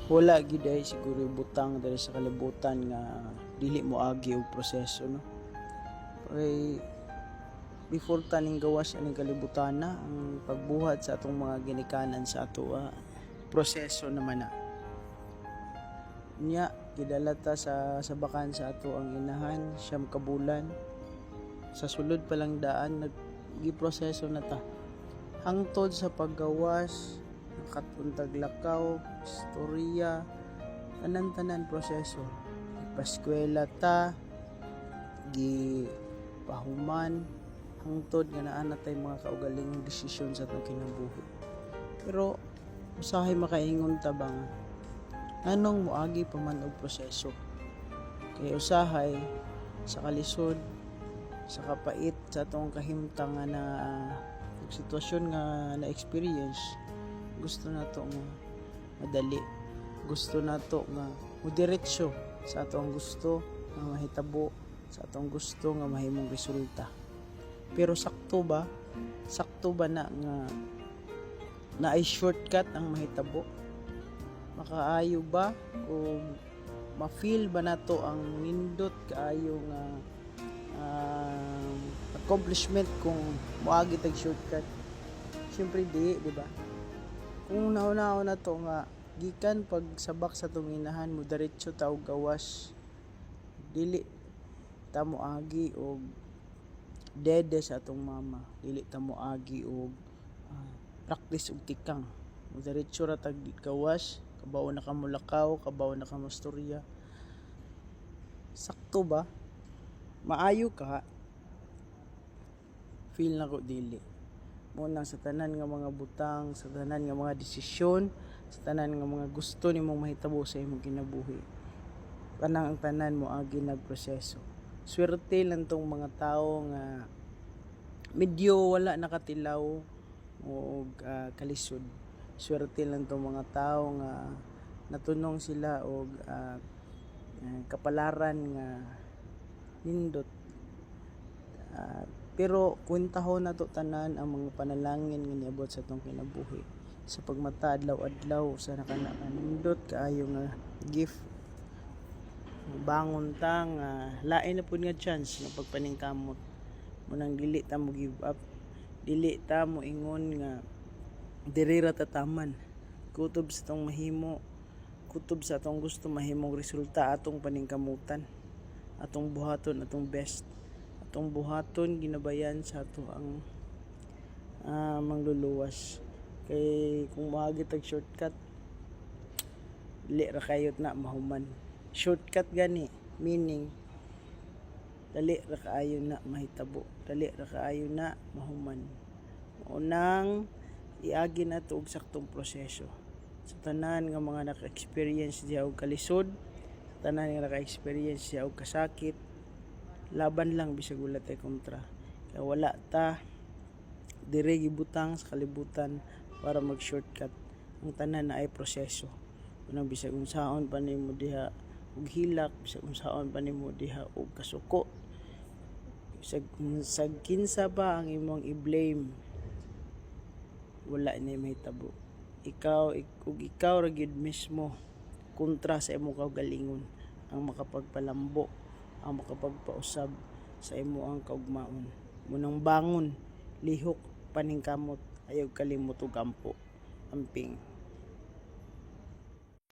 Wala gid ay siguro butang diri sa kalibutan nga dili mo agi og proseso, no. Kay before taning gawas aning kalibutan na ang pagbuhat sa atong mga ginikanan sa ato proseso naman na. Nya gidala ta sa sabakan sa ato ang inahan siyam ka bulan. Sa sulod pa lang daan naggiproseso na ta. Hangtod sa paggawas, nakatuntag lakaw, istorya, tanan-tanan proseso. Paskwela ta, gi pahuman, hangtod nga naa na tay mga kaugalingong desisyon sa atong kinabuhi. Pero usahay makaingon ta ba nga anong moagi pa man og proseso? Kay usahay sa kalisod, sa kapait sa atong kahimtang nga na sitwasyon nga na-experience, gusto na to nga madali, gusto na to nga mudiretso sa atong gusto nga mahitabo, sa atong gusto nga mahimong resulta. Pero sakto ba na nga na ay shortcut ang mahitabo? Makaayo ba o ma-feel ba nato ang nindot kaayo nga accomplishment kung moagi tag shortcut? Siyempre di ba? Kung nauna na to nga gikan pagsabak sa tunginahan mo diretso ta og gawas, dili ta moagi og dede sa atong mama, dili ta moagi og practice og tikang, mo diretso ra tag gawas, kabaw na ka mulakaw, kabaw na ka mastorya. Sakto ba? Maayo ka? Feel na ko dili. Muna sa tanan nga mga butang, sa tanan nga mga desisyon, sa tanan nga mga gusto nimong mahitabo sa imong kinabuhi, kanang ang tanan mo agi nagproseso. Swerte lang tong mga tao nga medyo wala nakatilaw o kalisod. Swerte lang tong mga tao nga natunong sila og kapalaran nga nindot. Pero kwentahon na to tanan ang mga panalangin nga niabot sa atong kinabuhi, sa pagmata adlaw-adlaw sa nakanindot kaayo nga gift. Bangon ta nga lain na pud nga chance nga pagpaningkamot. Munang dili ta mo give up, dili ta mo ingon nga diri ra tataman. Kutob sa atong mahimo, kutob sa atong gusto mahimong resulta atong paningkamutan, atong buhaton atong best, atong buhaton ginabayan sa ato ang mangluluwas. Kay kung moagi tag shortcut, dili ra kayot na mahuman. Shortcut gani meaning dali ra kaayo na mahitabo, dali ra kaayo na mahuman. Unang iagi na to og saktong proseso. Sa tanan nga mga naka-experience diha og kalisod, sa tanan nga naka-experience diha og kasakit, laban lang bisag wala tay kontra. Kaya wala ta dire gibutang sa kalibutan para mag-shortcut. Ang tanan na ay proseso. Unang bisag unsaon pa nimo diha og hilak, bisag unsaon pa nimo diha og kasuko, bisag kinsa ba ang imong i-blame, wala ni mahitabo. Ikaw ra gyud mismo kontra sa imong kaugalingon ang makapagpalambo, ang makapagpausab sa imo ang kaugmaon. Munang bangon, lihok, paningkamot, ayaw kalimot og kampo. Amping.